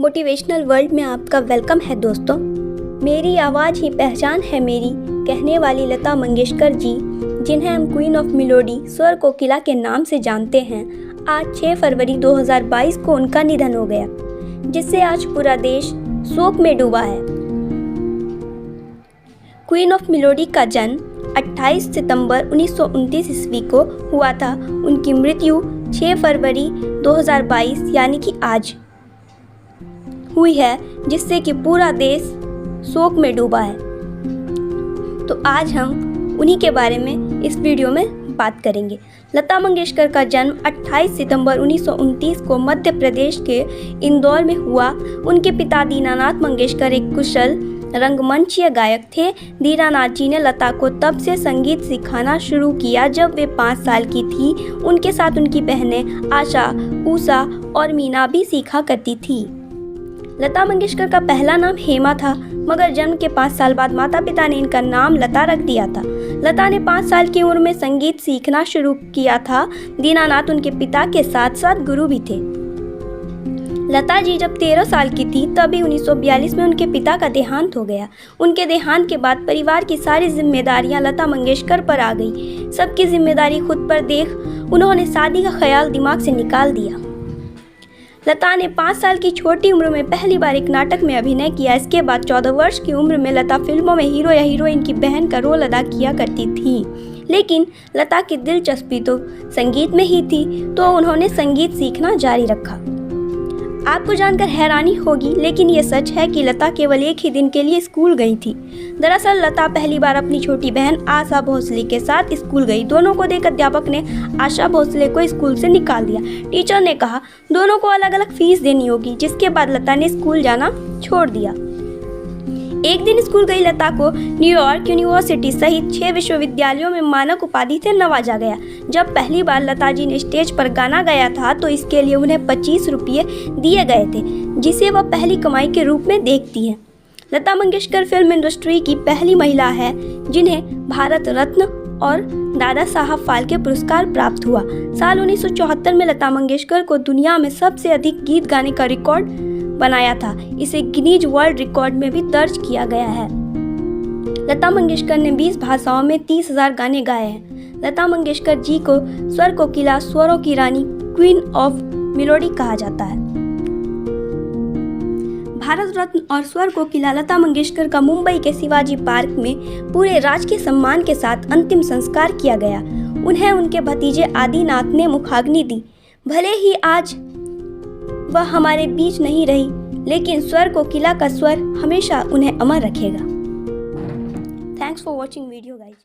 Motivational world में आपका welcome है दोस्तों। मेरी आवाज़ ही पहचान है मेरी, कहने वाली लता मंगेशकर जी, जिन्हें हम क्वीन ऑफ मेलोडी स्वर कोकिला के नाम से जानते हैं। आज 6 फरवरी 2022 को उनका निधन हो गया, जिससे आज पूरा देश शोक में डूबा है। क्वीन ऑफ मेलोडी का जन्म 28 सितंबर 1929 ईस्वी को हुआ था। उनकी मृत्यु 6 फरवरी 2022 यानी कि आज हुई है, जिससे कि पूरा देश शोक में डूबा है। तो आज हम उन्हीं के बारे में इस वीडियो में बात करेंगे। लता मंगेशकर का जन्म 28 सितंबर 1929 को मध्य प्रदेश के इंदौर में हुआ। उनके पिता दीनानाथ मंगेशकर एक कुशल रंगमंचीय गायक थे। दीनानाथ जी ने लता को तब से संगीत सिखाना शुरू किया जब वे 5 साल की थी। उनके साथ उनकी बहनें आशा, उषा और मीना भी सीखा करती थी। लता मंगेशकर का पहला नाम हेमा था, मगर जन्म के 5 साल बाद माता पिता ने इनका नाम लता रख दिया था। लता ने 5 साल की उम्र में संगीत सीखना शुरू किया था। दीनानाथ उनके पिता के साथ साथ गुरु भी थे। लता जी जब 13 साल की थी तभी 1942 में उनके पिता का देहांत हो गया। उनके देहांत के बाद परिवार की सारी जिम्मेदारियां लता मंगेशकर पर आ गई। सबकी जिम्मेदारी खुद पर देख उन्होंने शादी का ख्याल दिमाग से निकाल दिया। लता ने 5 साल की छोटी उम्र में पहली बार एक नाटक में अभिनय किया। इसके बाद 14 वर्ष की उम्र में लता फिल्मों में हीरो या हीरोइन की बहन का रोल अदा किया करती थी। लेकिन लता की दिलचस्पी तो संगीत में ही थी, तो उन्होंने संगीत सीखना जारी रखा। आपको जानकर हैरानी होगी, लेकिन ये सच है कि लता केवल एक ही दिन के लिए स्कूल गई थी। दरअसल लता पहली बार अपनी छोटी बहन आशा भोसले के साथ स्कूल गई। दोनों को देख अध्यापक ने आशा भोसले को स्कूल से निकाल दिया। टीचर ने कहा दोनों को अलग अलग फीस देनी होगी, जिसके बाद लता ने स्कूल जाना छोड़ दिया। एक दिन स्कूल गई लता को न्यूयॉर्क यूनिवर्सिटी सहित 6 विश्वविद्यालयों में मानक उपाधि से नवाजा गया। जब पहली बार लता जी ने स्टेज पर गाना गाया था तो इसके लिए उन्हें 25 रुपये दिए गए थे, जिसे वह पहली कमाई के रूप में देखती हैं। लता मंगेशकर फिल्म इंडस्ट्री की पहली महिला है जिन्हें भारत रत्न और दादा साहब फाल्के पुरस्कार प्राप्त हुआ। साल 1974 में लता मंगेशकर को दुनिया में सबसे अधिक गीत गाने का रिकॉर्ड बनाया था। इसे गिनीज वर्ल्ड रिकॉर्ड में भी दर्ज किया गया है। लता मंगेशकर ने 20 भाषाओं में 30,000 गाने गाए हैं। लता मंगेशकर जी को स्वर कोकिला, स्वरों की रानी, क्वीन ऑफ मेलोडी कहा जाता है। भारत रत्न और स्वर कोकिला लता मंगेशकर का मुंबई के शिवाजी पार्क में पूरे राजकीय सम्मान के साथ अंतिम संस्कार किया गया। उन्हें उनके भतीजे आदिनाथ ने मुखाग्नि दी। भले ही आज वह हमारे बीच नहीं रही, लेकिन स्वर कोकिला का स्वर हमेशा उन्हें अमर रखेगा। Thanks for watching video guys.